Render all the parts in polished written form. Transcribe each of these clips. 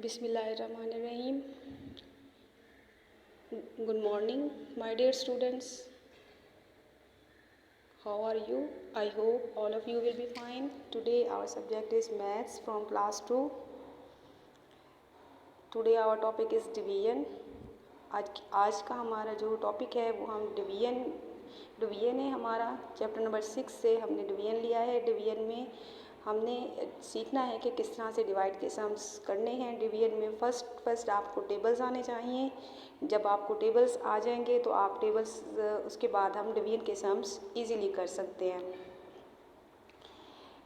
Bismillahirrahmanirrahim. Good morning, my dear students. How are you? I hope all of you will be fine. Today our subject is maths from class 2. Today our topic is division. आज का हमारा जो topic है वो हम division है हमारा chapter number 6 से हमने डिवीजन लिया है। डिवीजन में हमने सीखना है कि किस तरह से डिवाइड के सम्स करने हैं। डिवीजन में फर्स्ट आपको टेबल्स आने चाहिए। जब आपको टेबल्स आ जाएंगे तो आप टेबल्स उसके बाद हम डिवीजन के सम्स इजीली कर सकते हैं।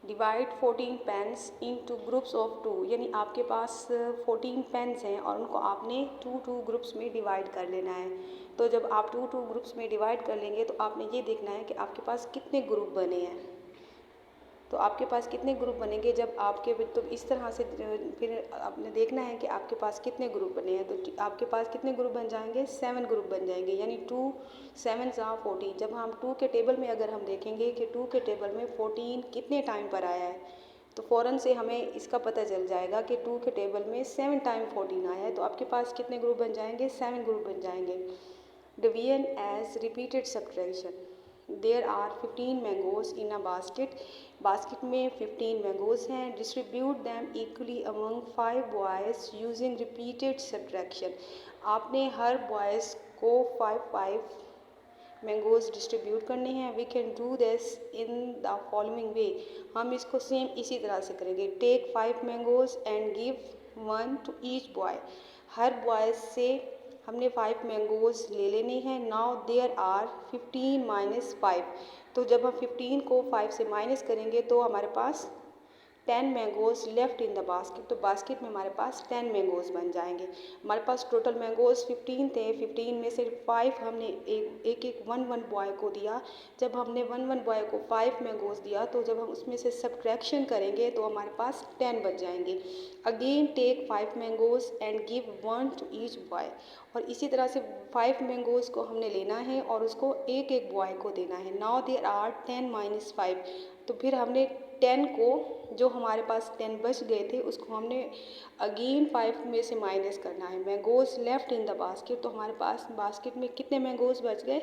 Divide 14 pens into groups of 2, यानी आपके पास 14 पेन्स हैं और उनको आपने 2 ग्रुप्स में डिवाइड कर लेना है। तो जब आप 2 ग्रुप्स में डिवाइड कर लेंगे तो आपने ये देखना है कि आपके पास कितने ग्रुप बने हैं। तो आपके पास कितने ग्रुप बनेंगे जब आपके, तो इस तरह से फिर आपने देखना है कि आपके पास कितने ग्रुप बने हैं। तो आपके पास कितने ग्रुप बन जाएंगे? 7 ग्रुप बन जाएंगे, यानी 2 7 14। जब हम 2 के टेबल में अगर हम देखेंगे कि 2 के टेबल में 14 कितने टाइम पर आया है, तो फ़ौरन से हमें इसका पता चल जाएगा कि 2 के टेबल में 7 टाइम 14 आया है। तो आपके पास कितने ग्रुप बन जाएंगे? 7 ग्रुप बन जाएंगे। Division as repeated subtraction. There are 15 mangoes in a basket में 15 मैंगोज हैं। Distribute them equally among 5 boys using repeated subtraction. आपने हर बॉयज़ को 5 मैंगोज डिस्ट्रीब्यूट करने हैं। We can do this in the following way. हम इसको सेम इसी तरह से करेंगे। Take 5 mangoes and give 1 to each boy. हर बॉयज़ से हमने 5 मैंगोज ले लेने हैं। Now there are 15 minus 5। तो जब हम 15 को 5 से माइनस करेंगे तो हमारे पास 10 mangoes left in the basket. तो बास्केट में हमारे पास 10 मैंगोज बन जाएंगे। हमारे पास टोटल मैंगोज 15 थे। 15 में से 5 हमने एक 1 बॉय को दिया। जब हमने 1 बॉय को 5 मैंगोज दिया तो जब हम उसमें से सब्ट्रैक्शन करेंगे तो हमारे पास 10 बच जाएंगे। Again take 5 mangoes and give 1 to each boy. और इसी तरह से 5 मैंगोज को हमने लेना है और उसको एक बॉय को देना है। Now there are 10 minus 5। तो फिर हमने 10 को, जो हमारे पास 10 बच गए थे, उसको हमने अगेन 5 में से माइनस करना है। Mangoes left in the basket. तो हमारे पास बास्केट में कितने मैंगोज बच गए?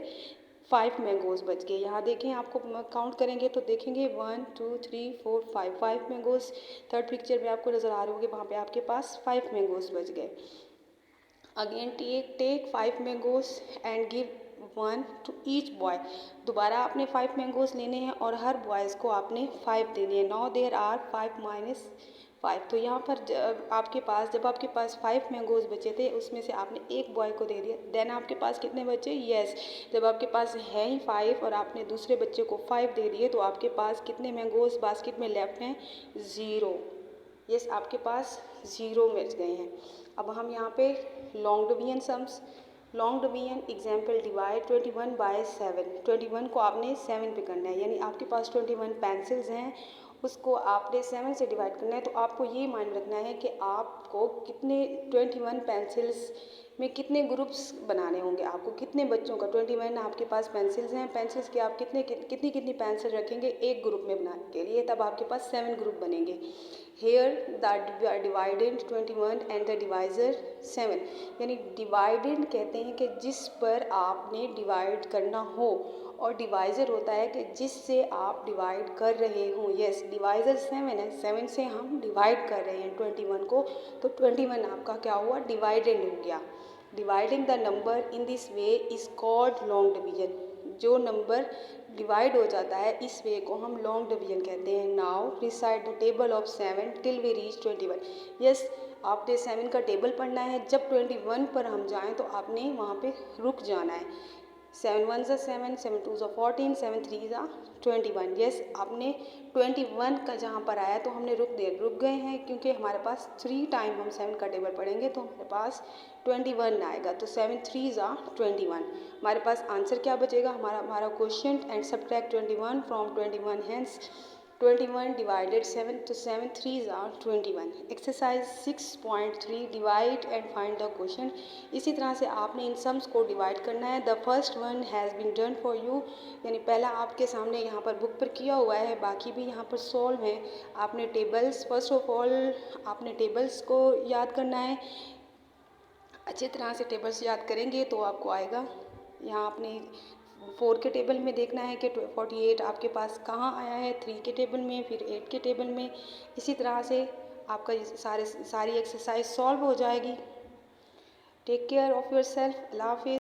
5 मैंगोज बच गए। यहाँ देखें, आपको काउंट करेंगे तो देखेंगे 1 2 3 4 5 मैंगोज थर्ड पिक्चर में आपको नज़र आ रहे होंगे। वहाँ पे आपके पास 5 मैंगोज बच गए। Again take 5 mangoes and give 1 to each boy. दोबारा आपने 5 मैंगोज लेने हैं और हर बॉयज़ को आपने 5 देने हैं। Now there are 5 minus 5। तो यहाँ पर जब आपके पास 5 मैंगोज बचे थे, उसमें से आपने एक बॉय को दे दिया। देन आपके पास कितने बचे? यस, जब आपके पास है ही 5 और आपने दूसरे बच्चे को 5 दे दिए तो आपके पास कितने मैंगोज बास्केट में लेफ्ट हैं? 0। यस, आपके पास 0 बच गए हैं। अब हम यहाँ पे long division sums, long division example divide 21 by 7। 21 को आपने 7 पे करना है, यानी आपके पास 21 पेंसिल्स हैं, उसको आपने 7 से डिवाइड करना है। तो आपको ये माइंड रखना है कि आपको कितने 21 पेंसिल्स में कितने ग्रुप्स बनाने होंगे। आपको कितने बच्चों का 21 आपके पास पेंसिल्स हैं, पेंसिल्स के आप कितनी पेंसिल रखेंगे एक ग्रुप में बनाने के लिए, तब आपके पास 7 ग्रुप बनेंगे। Here the dividend 21 and the divisor 7, यानी डिवाइडेंड कहते हैं कि जिस पर आपने डिवाइड करना हो, और डिवाइज़र होता है कि जिससे आप डिवाइड कर रहे हों। यस, डिवाइज़र 7 है, 7 से हम डिवाइड कर रहे हैं 21 को, तो 21 आपका क्या हुआ? डिवाइडेंड हो गया। Dividing the number in this way is called long division. जो नंबर डिवाइड हो जाता है इस वे को हम लॉन्ग डिवीजन कहते हैं। Now recite the table of 7 till we reach 21। Yes, आपने 7 का टेबल पढ़ना है। जब 21 पर हम जाएं तो आपने वहाँ पे रुक जाना है। 7 1 7, 7 2 14, 7 3 21। यस, आपने 21 का जहाँ पर आया तो हमने रुक गए हैं, क्योंकि हमारे पास 3 टाइम हम 7 का टेबल पढ़ेंगे तो हमारे पास 21 आएगा। तो 7 3 21। हमारे पास आंसर क्या बचेगा? हमारा question and subtract 21 from 21, hence 21 divided 7 to 7 3s are 21. Exercise 6.3 divide and find the question. इसी तरह से आपने इन सम्स को डिवाइड करना है. The first one has been done for you, यानी पहला आपके सामने यहाँ पर बुक पर किया हुआ है, बाकी भी यहाँ पर सॉल्व है. आपने टेबल्स, फर्स्ट ऑफ ऑल आपने टेबल्स को याद करना है. अच्छी तरह से टेबल्स याद करेंगे तो आपको आएगा. यहाँ आपने 4 के टेबल में देखना है कि 48 आपके पास कहाँ आया है, 3 के टेबल में, फिर 8 के टेबल में. इसी तरह से आपका सारी एक्सरसाइज सॉल्व हो जाएगी. Take care of your self. अल्लाह हाफिज़.